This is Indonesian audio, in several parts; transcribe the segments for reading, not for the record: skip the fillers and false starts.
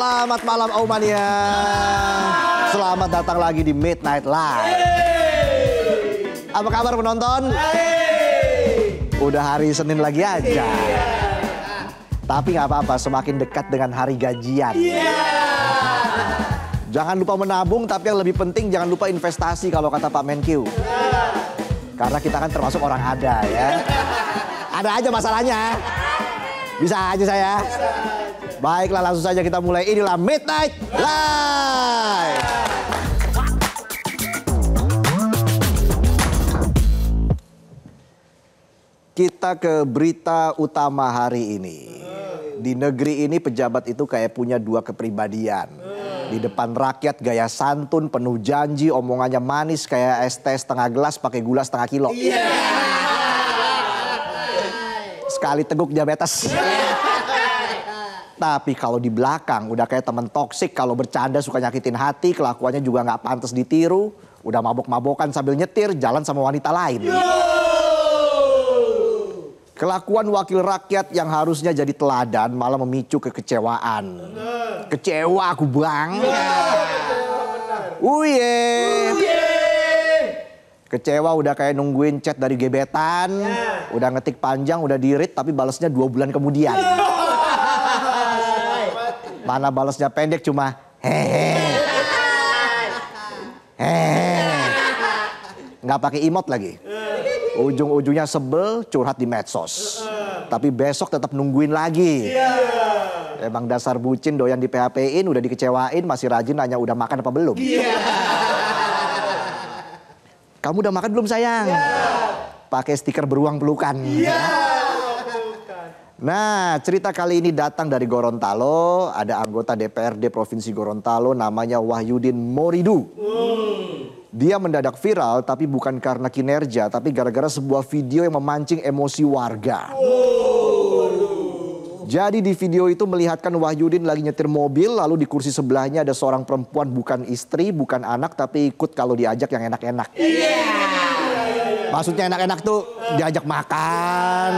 Selamat malam Omania. Selamat datang lagi di Midnight Live. Apa kabar penonton? Udah hari Senin lagi aja. Tapi nggak apa-apa, semakin dekat dengan hari gajian. Jangan lupa menabung, tapi yang lebih penting jangan lupa investasi kalau kata Pak Menkyu. Karena kita kan termasuk orang ada ya. Ada aja masalahnya. Bisa aja saya. Baiklah, langsung saja kita mulai. Inilah Midnight Live. Kita ke berita utama hari ini. Di negeri ini pejabat itu kayak punya dua kepribadian. Di depan rakyat gaya santun, penuh janji, omongannya manis kayak es teh setengah gelas pakai gula setengah kilo. Sekali teguk diabetes. Tapi kalau di belakang udah kayak temen toksik, kalau bercanda suka nyakitin hati, kelakuannya juga nggak pantas ditiru, udah mabok-mabokan sambil nyetir, jalan sama wanita lain. Kelakuan wakil rakyat yang harusnya jadi teladan malah memicu kekecewaan. Kecewa aku bang. Kecewa udah kayak nungguin chat dari gebetan, udah ngetik panjang, udah di-read tapi balesnya 2 bulan kemudian. Mana balesnya pendek cuma hehe. Nggak pakai emot lagi. Ujung-ujungnya sebel curhat di medsos. Tapi besok tetap nungguin lagi. Emang dasar bucin doyan di PHP-in, udah dikecewain masih rajin nanya udah makan apa belum. Kamu udah makan belum sayang? Pakai stiker beruang pelukan. Nah, cerita kali ini datang dari Gorontalo. Ada anggota DPRD Provinsi Gorontalo namanya Wahyudin Moridu. Dia mendadak viral tapi bukan karena kinerja, tapi gara-gara sebuah video yang memancing emosi warga. Jadi di video itu melihatkan Wahyudin lagi nyetir mobil, lalu di kursi sebelahnya ada seorang perempuan, bukan istri, bukan anak, tapi ikut kalau diajak yang enak-enak. Maksudnya enak-enak tuh diajak makan,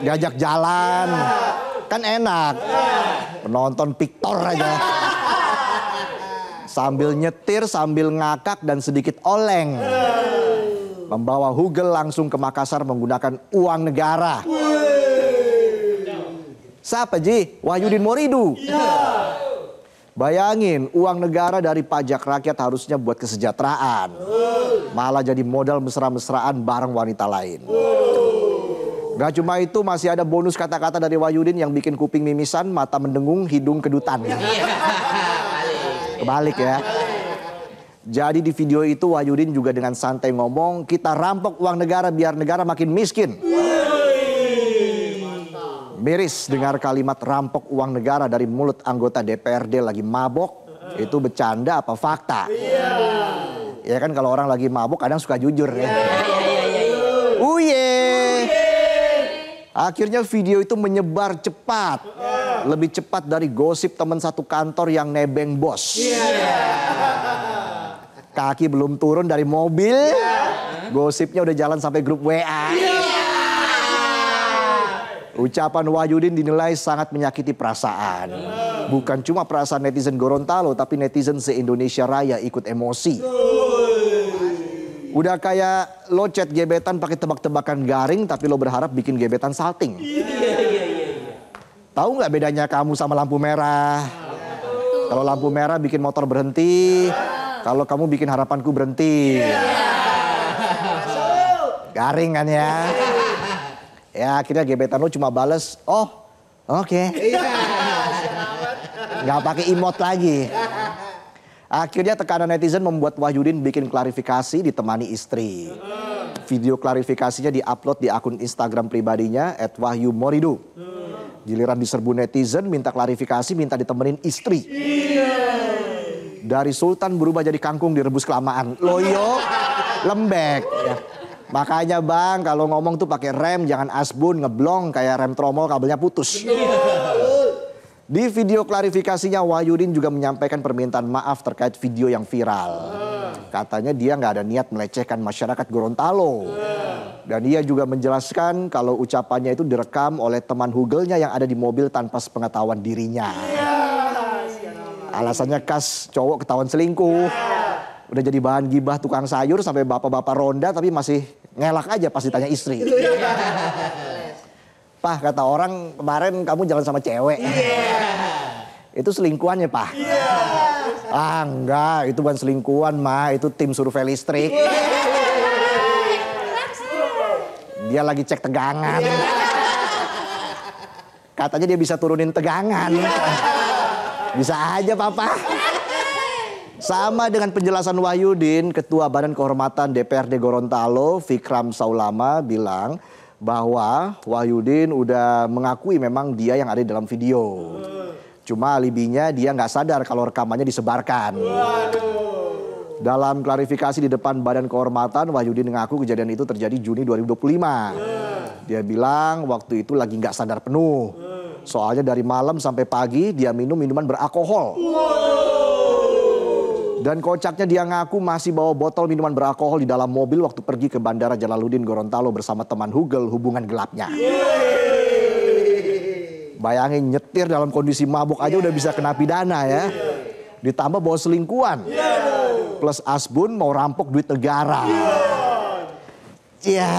diajak jalan. Kan enak. Menonton Victor aja. Sambil nyetir, sambil ngakak dan sedikit oleng. Membawa hugel langsung ke Makassar menggunakan uang negara. Siapa Ji? Wahyudin Moridu. Bayangin, uang negara dari pajak rakyat harusnya buat kesejahteraan. Malah jadi modal mesra-mesraan bareng wanita lain. Gak cuma itu, masih ada bonus kata-kata dari Wahyudin yang bikin kuping mimisan, mata mendengung, hidung kedutan. Kebalik ya. Jadi di video itu Wahyudin juga dengan santai ngomong, kita rampok uang negara biar negara makin miskin. Miris dengar kalimat rampok uang negara dari mulut anggota DPRD lagi mabok. Itu bercanda apa fakta? Ya kan kalau orang lagi mabok kadang suka jujur ya. Akhirnya video itu menyebar cepat. Lebih cepat dari gosip teman satu kantor yang nebeng bos. Kaki belum turun dari mobil, gosipnya udah jalan sampai grup WA. Ucapan Wahyudin dinilai sangat menyakiti perasaan. Bukan cuma perasaan netizen Gorontalo, tapi netizen se-Indonesia Raya ikut emosi. Udah kayak lo chat gebetan pakai tebak-tebakan garing, tapi lo berharap bikin gebetan salting. Tahu nggak bedanya kamu sama lampu merah? Kalau lampu merah bikin motor berhenti, kalau kamu bikin harapanku berhenti. Garing kan ya? Ya akhirnya gebetan lo cuma bales, oh oke. Nggak pakai emot lagi. Akhirnya tekanan netizen membuat Wahyudin bikin klarifikasi ditemani istri. Video klarifikasinya diupload di akun Instagram pribadinya @wahyumoridu. Giliran diserbu netizen minta klarifikasi, minta ditemenin istri. Dari sultan berubah jadi kangkung direbus kelamaan. Loyo lembek. Ya. Makanya bang kalau ngomong tuh pakai rem, jangan asbun ngeblong kayak rem tromol kabelnya putus. Di video klarifikasinya Wahyudin juga menyampaikan permintaan maaf terkait video yang viral. Katanya dia nggak ada niat melecehkan masyarakat Gorontalo. Dan ia juga menjelaskan kalau ucapannya itu direkam oleh teman hugelnya yang ada di mobil tanpa sepengetahuan dirinya. Alasannya khas cowok ketahuan selingkuh. Udah jadi bahan gibah tukang sayur sampai bapak-bapak ronda tapi masih ngelak aja pas ditanya istri. Pah, kata orang kemarin kamu jalan sama cewek. Itu selingkuhannya, Pah. Ah, enggak, itu bukan selingkuhan, mah. Itu tim survei listrik. Dia lagi cek tegangan. Katanya dia bisa turunin tegangan. Bisa aja, Papa. Sama dengan penjelasan Wahyudin, Ketua Badan Kehormatan DPRD Gorontalo, Vikram Saulama, bilang bahwa Wahyudin udah mengakui memang dia yang ada di dalam video. Cuma alibinya dia nggak sadar kalau rekamannya disebarkan. Dalam klarifikasi di depan Badan Kehormatan, Wahyudin mengaku kejadian itu terjadi Juni 2025. Dia bilang waktu itu lagi nggak sadar penuh. Soalnya dari malam sampai pagi dia minum minuman beralkohol. Dan kocaknya dia ngaku masih bawa botol minuman beralkohol di dalam mobil waktu pergi ke Bandara Jalaluddin Gorontalo bersama teman Hugel hubungan gelapnya. Bayangin nyetir dalam kondisi mabuk aja udah bisa kena pidana ya. Ditambah bawa selingkuhan. Plus asbun mau rampok duit negara. Ya.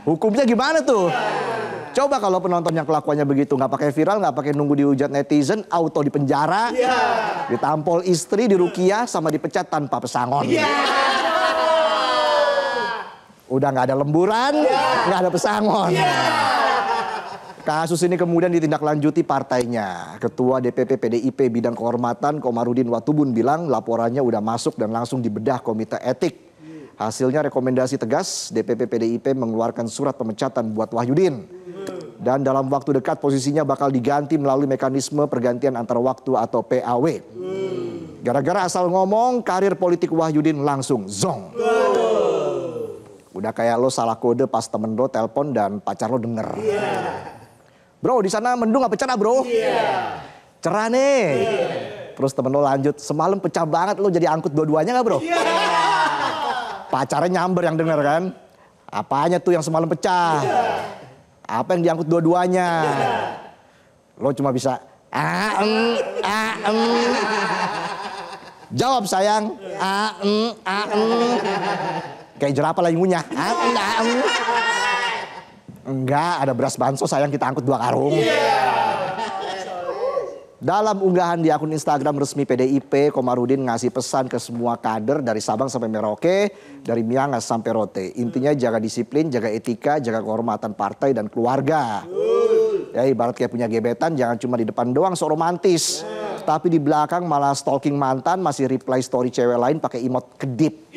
Hukumnya gimana tuh? Coba kalau penonton yang kelakuannya begitu, nggak pakai viral, nggak pakai nunggu dihujat netizen, auto di penjara, ditampol istri, dirukiah, sama dipecat tanpa pesangon. Udah nggak ada lemburan, nggak ada pesangon. Kasus ini kemudian ditindaklanjuti partainya. Ketua DPP PDIP Bidang Kehormatan Komarudin Watubun bilang laporannya udah masuk dan langsung dibedah komite etik. Hasilnya rekomendasi tegas, DPP PDIP mengeluarkan surat pemecatan buat Wahyudin. Dan dalam waktu dekat posisinya bakal diganti melalui mekanisme pergantian antar waktu atau PAW. Gara-gara asal ngomong, karir politik Wahyudin langsung zong. Udah kayak lo salah kode pas temen lo telepon dan pacar lo denger. Bro, di sana mendung apa cerah, bro? Cerah nih. Terus temen lo lanjut, semalam pecah banget, lo jadi angkut dua-duanya gak, bro? Pacarnya nyamber yang denger kan. Apanya tuh yang semalam pecah? Apa yang diangkut dua-duanya? Lo cuma bisa jawab sayang. Kayak jerapah lagi ngunyah. Enggak, ada beras bansos sayang, kita angkut 2 karung. Dalam unggahan di akun Instagram resmi PDIP, Komarudin ngasih pesan ke semua kader dari Sabang sampai Merauke, dari Miangas sampai Rote. Intinya jaga disiplin, jaga etika, jaga kehormatan partai dan keluarga. Ya ibarat kayak punya gebetan, jangan cuma di depan doang sok romantis. Tapi di belakang malah stalking mantan, masih reply story cewek lain pakai emot kedip.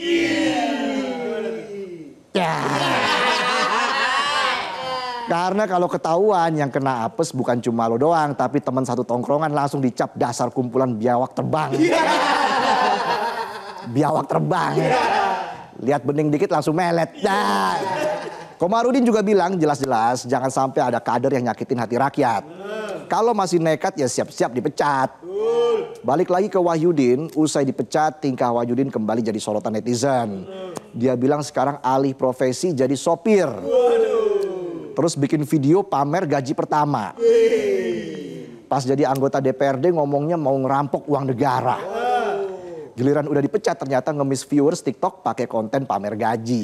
Ya. Karena kalau ketahuan yang kena apes bukan cuma lo doang, tapi teman satu tongkrongan langsung dicap dasar kumpulan biawak terbang. Biawak terbang. Lihat bening dikit langsung melet. Nah. Komarudin juga bilang jelas-jelas jangan sampai ada kader yang nyakitin hati rakyat. Kalau masih nekat ya siap-siap dipecat. Balik lagi ke Wahyudin, usai dipecat tingkah Wahyudin kembali jadi sorotan netizen. Dia bilang sekarang alih profesi jadi sopir. Terus bikin video pamer gaji pertama. Pas jadi anggota DPRD ngomongnya mau ngerampok uang negara. Giliran udah dipecat ternyata ngemis viewers TikTok pakai konten pamer gaji.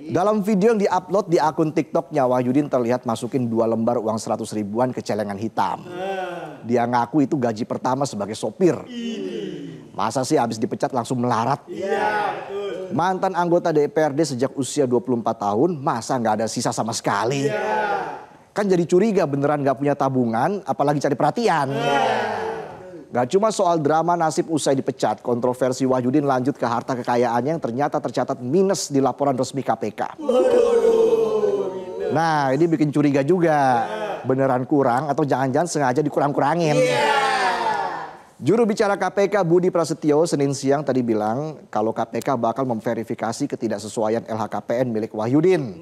Dalam video yang diupload di akun TikToknya, Wahyudin terlihat masukin 2 lembar uang 100 ribuan ke celengan hitam. Dia ngaku itu gaji pertama sebagai sopir. Masa sih habis dipecat langsung melarat? Mantan anggota DPRD sejak usia 24 tahun, masa nggak ada sisa sama sekali? Kan jadi curiga beneran nggak punya tabungan, apalagi cari perhatian. Gak cuma soal drama nasib usai dipecat, kontroversi Wahyudin lanjut ke harta kekayaannya yang ternyata tercatat minus di laporan resmi KPK. Nah ini bikin curiga juga, beneran kurang atau jangan-jangan sengaja dikurang-kurangin. Juru bicara KPK Budi Prasetyo Senin siang tadi bilang kalau KPK bakal memverifikasi ketidaksesuaian LHKPN milik Wahyudin.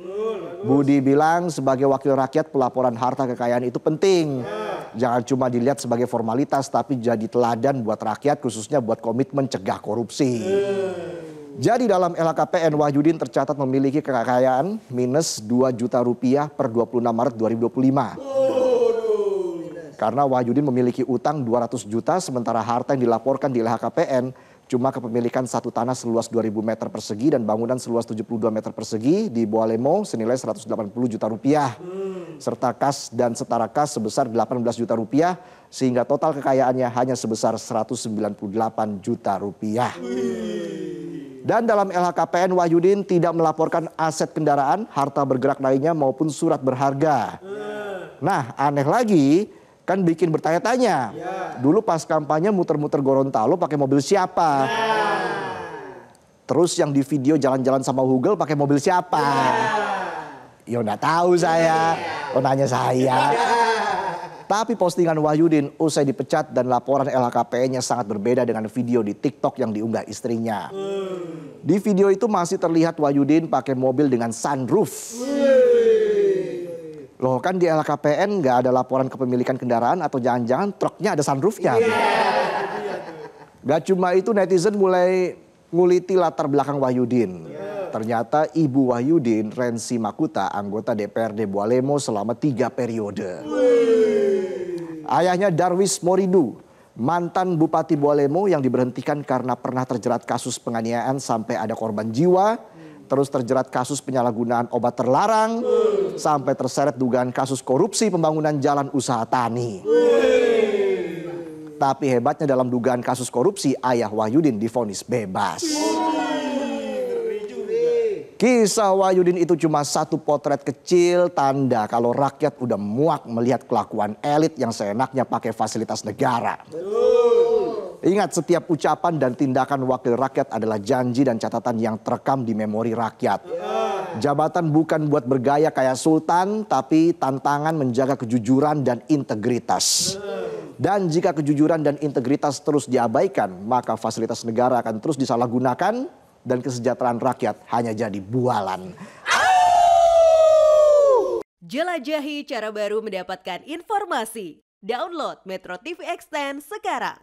Budi bilang sebagai wakil rakyat pelaporan harta kekayaan itu penting. Jangan cuma dilihat sebagai formalitas tapi jadi teladan buat rakyat khususnya buat komitmen cegah korupsi. Jadi dalam LHKPN Wahyudin tercatat memiliki kekayaan minus 2 juta rupiah per 26 Maret 2025. Karena Wahyudin memiliki utang 200 juta sementara harta yang dilaporkan di LHKPN cuma kepemilikan satu tanah seluas 2.000 meter persegi dan bangunan seluas 72 meter persegi di Boalemo senilai 180 juta rupiah. Serta kas dan setara kas sebesar 18 juta rupiah sehingga total kekayaannya hanya sebesar 198 juta rupiah. Dan dalam LHKPN Wahyudin tidak melaporkan aset kendaraan, harta bergerak lainnya maupun surat berharga. Nah, aneh lagi, kan bikin bertanya-tanya. Dulu pas kampanye muter-muter Gorontalo pakai mobil siapa? Terus yang di video jalan-jalan sama Google pakai mobil siapa? Ya udah tahu saya, nanya saya. Tapi postingan Wahyudin usai dipecat dan laporan LHKPN-nya sangat berbeda dengan video di TikTok yang diunggah istrinya. Di video itu masih terlihat Wahyudin pakai mobil dengan sunroof. Loh kan di LHKPN nggak ada laporan kepemilikan kendaraan atau jangan-jangan truknya ada sunroofnya. Gak cuma itu, netizen mulai nguliti latar belakang Wahyudin. Ternyata ibu Wahyudin, Rensi Makuta, anggota DPRD Boalemo selama 3 periode. Ayahnya Darwis Moridu, mantan Bupati Boalemo yang diberhentikan karena pernah terjerat kasus penganiayaan sampai ada korban jiwa. Terus terjerat kasus penyalahgunaan obat terlarang, sampai terseret dugaan kasus korupsi pembangunan jalan usaha tani. Tapi hebatnya dalam dugaan kasus korupsi, ayah Wahyudin divonis bebas. Kisah Wahyudin itu cuma satu potret kecil tanda kalau rakyat udah muak melihat kelakuan elit yang seenaknya pakai fasilitas negara. Ingat, setiap ucapan dan tindakan wakil rakyat adalah janji dan catatan yang terekam di memori rakyat. Jabatan bukan buat bergaya kayak sultan, tapi tantangan menjaga kejujuran dan integritas. Dan jika kejujuran dan integritas terus diabaikan, maka fasilitas negara akan terus disalahgunakan dan kesejahteraan rakyat hanya jadi bualan. Jelajahi cara baru mendapatkan informasi. Download Metro TV Extend sekarang.